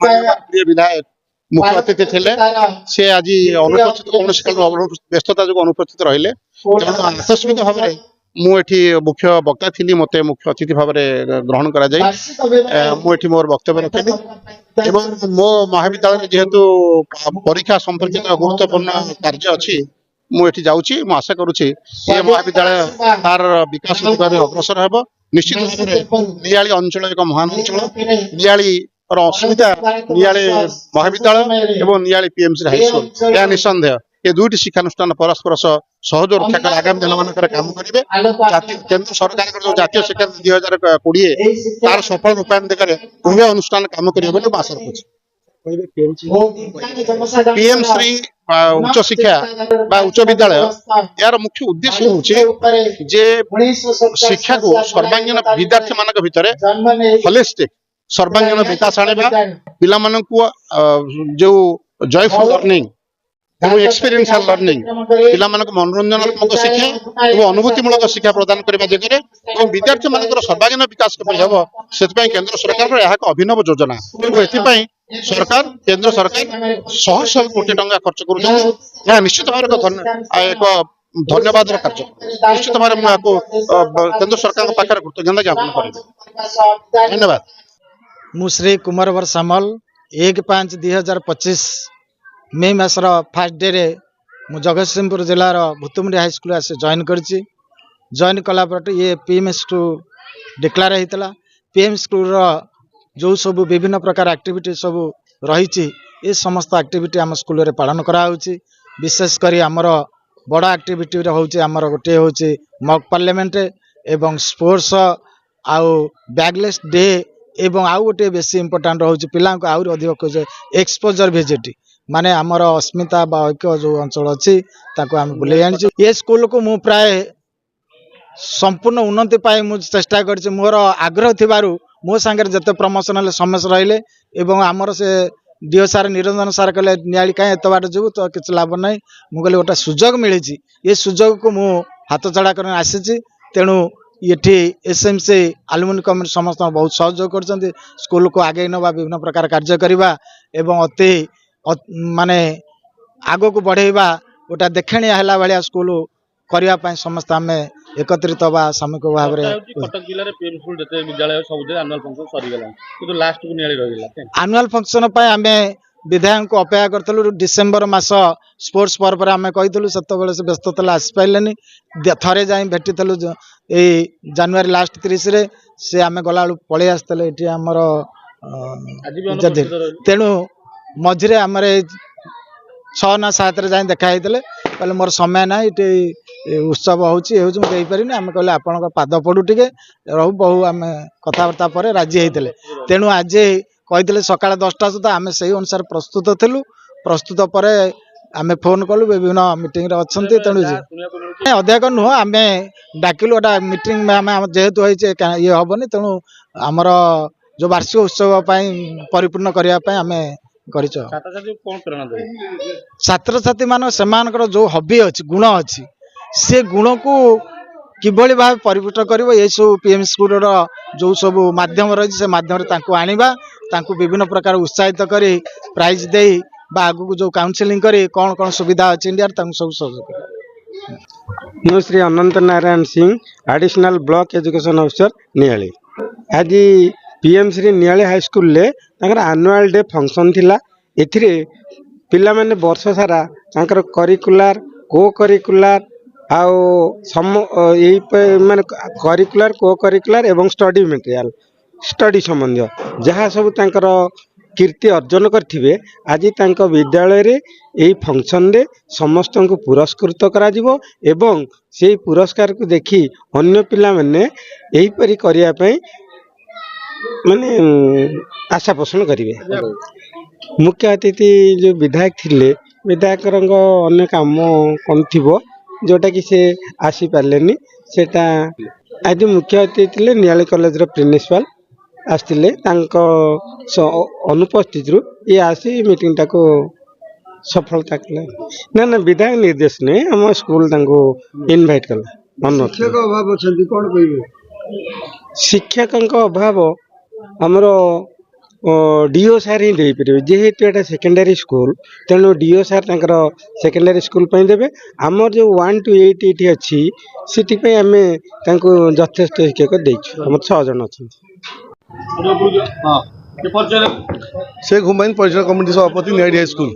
प्रिय विधायक मुख्य अतिथि थे सी आज अनुपस्थित कौन व्यस्तता जो अनुपस्थित रहिले तेणु आकस्मिक भाव में मुझे मुख्य वक्ता थी मत मुख्य अतिथि भाव में ग्रहण कर मुझे मोर वक्तव्य रखी मो महाविद्यालय जेहेतु परीक्षा संपर्कित गुरुत्वपूर्ण कार्य अच्छी मुझे जाऊँगी आशा करुच्ची ये महाविद्यालय तार विकास अग्रसर हो निश्चित भाव में नियाली अंचल एक महान अंचल नियाली असुविधा नियाली महाविद्यालय एवं नियाली पीएमसी हाईस्कल यह निसंदेह ये दुईटी शिक्षानुष्ठान परस्पर सहयोग रक्षा कर आगामी दिन मान काम करेंगे केंद्र सरकार जो जातीय शिक्षा 2020 तार सफल रूपायन दिगरे उभय अनुष्ठान काम करेंगे आशा रखुच्छी पीएम श्री उच्च शिक्षा उच्च विद्यालय यार मुख्य उद्देश्य हूँ जे शिक्षा को सर्वांगीन विद्यार्थी मान भितर होलिस्टिक सर्वांगीन विकास आने पिला मानकु जो जॉयफुल लर्निंग एक्सपीरियंशियल लर्निंग पिला मानक मनोरंजनात्मक शिक्षा और अनुभूतिमूलक शिक्षा प्रदान करने जगह और विद्यार्थी मान सर्वांगीन विकास हम से केंद्र सरकार यह एक अभिनव योजना सरकार केंद्र सरकार 100 कोटी टंका खर्च कर निश्चित भाव एक धन्यवाद कार्य निश्चित भाव में केंद्र सरकार पाखे कृतज्ञता ज्ञापन करेंगे धन्यवाद। मुश्री कुमार वर सामल 1/5/2025 मे मासर फास्ट डे रे मु जगतसिंहपुर जिलार भूतुमुंडी हाईस्कल आसी जॉइन करछि जॉइन कला ये पीएम स्कूल डिक्लेयर होता पीएम स्कूल जो सब विभिन्न प्रकार एक्टिविटी सब रही ये समस्त एक्टिविटी आम स्कूल रे पालन कराउछि विशेषकर आमर बड़ एक्टिविटी होउछि आमर गोटे होउछि मॉक पार्लियामेंट एवं स्पोर्ट्स आउ बैगलेस डे एवं आउ गोटे बेसी इंपोर्टाट रोचे पिला आउर अधिक एक्सपोजर विजिट माने आमर अस्मिता ऐक्य जो अंचल अच्छी आम बुले आनी ये स्कूल को मु प्राय संपूर्ण उन्नति पाई मुझे चेष्टा कर मोर आग्रह थिबारु मो सांगे जिते प्रमोशन समस्या रहिले एवं आमर से डीओ सार निरंजन सार कहले नियाली कहीं एत बाट जीव तो किसी लाभ ना मुझे गोटे सुजोग मिली ये सुजोग को मु हाथ चढ़ा कर आसी तेणु ये एसएमसी आलुमिनी कमिटी समस्त बहुत सहयोग कर स्कूल को आगे नवा विभिन्न प्रकार कार्य करवा एवं अति माने आगो को बढ़ेवा गोटा देखणिया है भाया स्कूल करने समस्त आम एकत्रित बा सामूहिक भाव आनुआल फंक्शन आम विधायक को अपेक्षा करूँ डिसेम्बर मास स्पोर्ट्स पर्व आम कही से व्यस्त था आसपारे थे जा भेटी जानुरी लास्ट 30 रे से आम गला पलि आसते ये आमर तेणु मझे आम 6 ना 7 रे जाए देखाई कहले मोर समय ना ये उत्सव होपारे आम कहले आपण पाद पड़ू टे रहू बहु आम कथबार्ता पर राजी होते तेणु आज कही सका 10टा सुधा आम से अनुसार प्रस्तुत थिलु प्रस्तुत पर आम फोन कलु विभिन्न मीटिंग अच्छा तेणु अधिक नुह आम डाकिलु गोटा मीटिंग आम जेहेतु होइए ये हेनी तेणु आमर जो वार्षिक उत्सव परिपूर्ण करने आम छात्र छात्री मान से जो हॉबी अच्छी गुण अच्छी से गुण को किभली भाव परिपुष्ट कर ये सब पीएम स्कूल जो सब माध्यम रही से माध्यम आनिबा विभिन्न प्रकार उत्साहित कर प्राइज दे आगु जो काउंसिलिंग करी कौन कौन सुविधा अच्छी इंडिया सब सहयोग मु Shri Anant Narayan Singh additional block education officer Niali आज पीएम श्री नियाली हाईस्कल ले एनुअल डे फंक्शन थिला एथिरे पिला माने वर्ष सारा तांकर करिकुलर को करिकुलर आउ सम माने करिकुलर को करिकुलर एवं स्टडी मटेरियल स्टडी संबंधी जहाँ सब तांकर कीर्ति अर्जन करथिबे आज तांक विद्यालय रे एई फंक्शन रे समस्त को पुरस्कृत करा जिवो एवं से पुरस्कार को देखी अन्य पिला माने एही परि करिया पई माने आशा पोषण करेंगे। मुख्य अतिथि जो विधायक थिले विधायक अन्य काम कौन थी जोटा कि से आसी पारे सेटा आज मुख्य अतिथि थे नियाली कॉलेज प्रिंसिपाल आसते अनुपस्थित ये आसी मीटिंग टाको सफलता कले ना ना विधायक निर्देश नहीं आम स्कूल इनवाइट कला मन शिक्षक अभाव आमर डीओ सार ही देपर जेहेतु एटा सेकेंडरी स्कूल तेणु डीओ सार सेकेंडरी स्कूल देवे आमर जो 1 to 8 ये अच्छी से आम यथेष्ट शिक्षक देचु आम 6 जन अच्छा शेख हुमायून परिचालन कमिटी सभापति निहाड़ी हाई स्कूल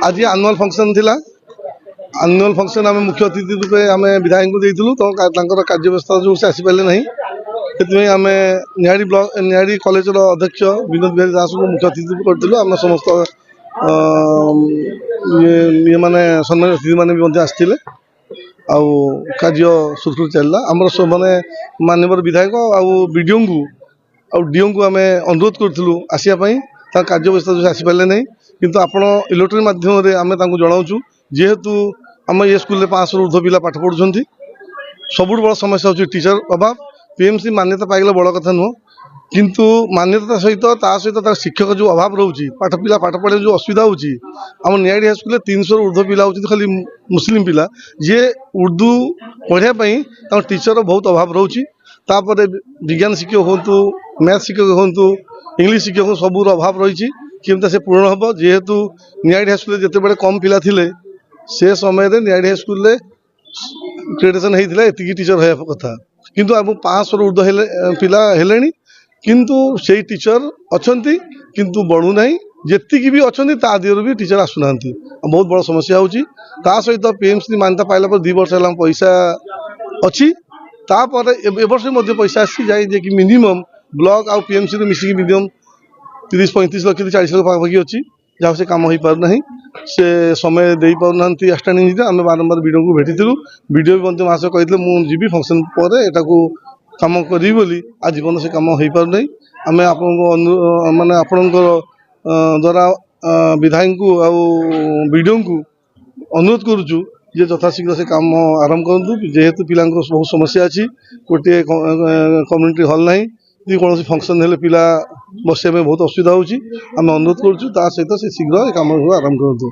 आज आनुआल फंक्शन थिला आनुआल फंक्शन आम मुख्य अतिथि रूपे आम विधायक को देइथिलु तो कार्य व्यवस्था जो से आसी पारे नहीं से आम निहाड़ी ब्लॉक निहाड़ी कॉलेज अध्यक्ष विनोद बिहारी दास को मुख्य अतिथि करूँ आम समस्त ये माने सम्मान अतिथि मैंने आसते आउ कार्य सुरखुर चलला आमर माने माननीय विधायक आउ बीडीओ को आउ डीओ को आम अनुरोध करूँ आसापी कार्य व्यवस्था जो आसीपारे नहीं किंतु आपण इलेक्ट्रोनिक माध्यम आम जनाऊँ जेहेतु आम ये स्कूल 500 ऊर्ध्व पिला पाठ पढ़ुं सब बड़ समस्या हूँ टीचर अभाव पीएमसी मान्यता पाइगला बड़ कथा नुह किंतु मान्यता सहित शिक्षक जो अभाव रोचे पाठ पिला पाठ पढ़े जो असुविधा होची आम निहाड़ी हाई स्कूल 300 ऊर्ध्व पिला होती खाली मुस्लिम पिला जे उर्दू पढ़ाई टीचर बहुत अभाव रोचे तापर विज्ञान शिक्षक हूँ मैथ शिक्षक हूँ इंग्लिश शिक्षक सबूर अभाव रही केमता से पूर्ण हम जेहेतु निहाड़ी हाई स्कूल जिते कम पिला थिले से समय निहाड़ी हाई स्कूल क्रेडिटेशन होता एति टीचर है कथा किंतु अब 500 ऊर्ध्व पिला हेलेनी किंतु से टीचर अच्छी किंतु बढ़ू ना जी भी अच्छा ता दिहर भी टीचर आसुना बहुत बड़ समस्या होची सहित पीएमसी मान्यता पाइला पर 2 वर्ष है पैसा अच्छी तापर ए वर्ष पैसा आसी जाए कि मिनिमम ब्लॉक आउ पीएमसी मिसिकी मिनिमम 30-35 लाख 40 लाख पाखापाखि अच्छी जहाँ से कम हो पार से समय दे पाना आस्टांडिंग आम बारंबार वीडियो को भेटी वीडियो भी मास कहते मुझे फंक्शन पर एटा को कम करी बोली आज पर्यटन से कम हो पार आम आप माने आपण द्वारा विधायक को वीडियो को अनुरोध करुचु जे यथाशीघ्र से काम आरंभ करूँ जेहेतु पिला बहुत समस्या अच्छी गोटे कम्युनिटी हॉल ना कौन फंक्शन हेल्ले पिला बसने में बहुत असुविधा होची आम अनुरोध करुँ सहित से शीघ्र काम आरंभ करूँ।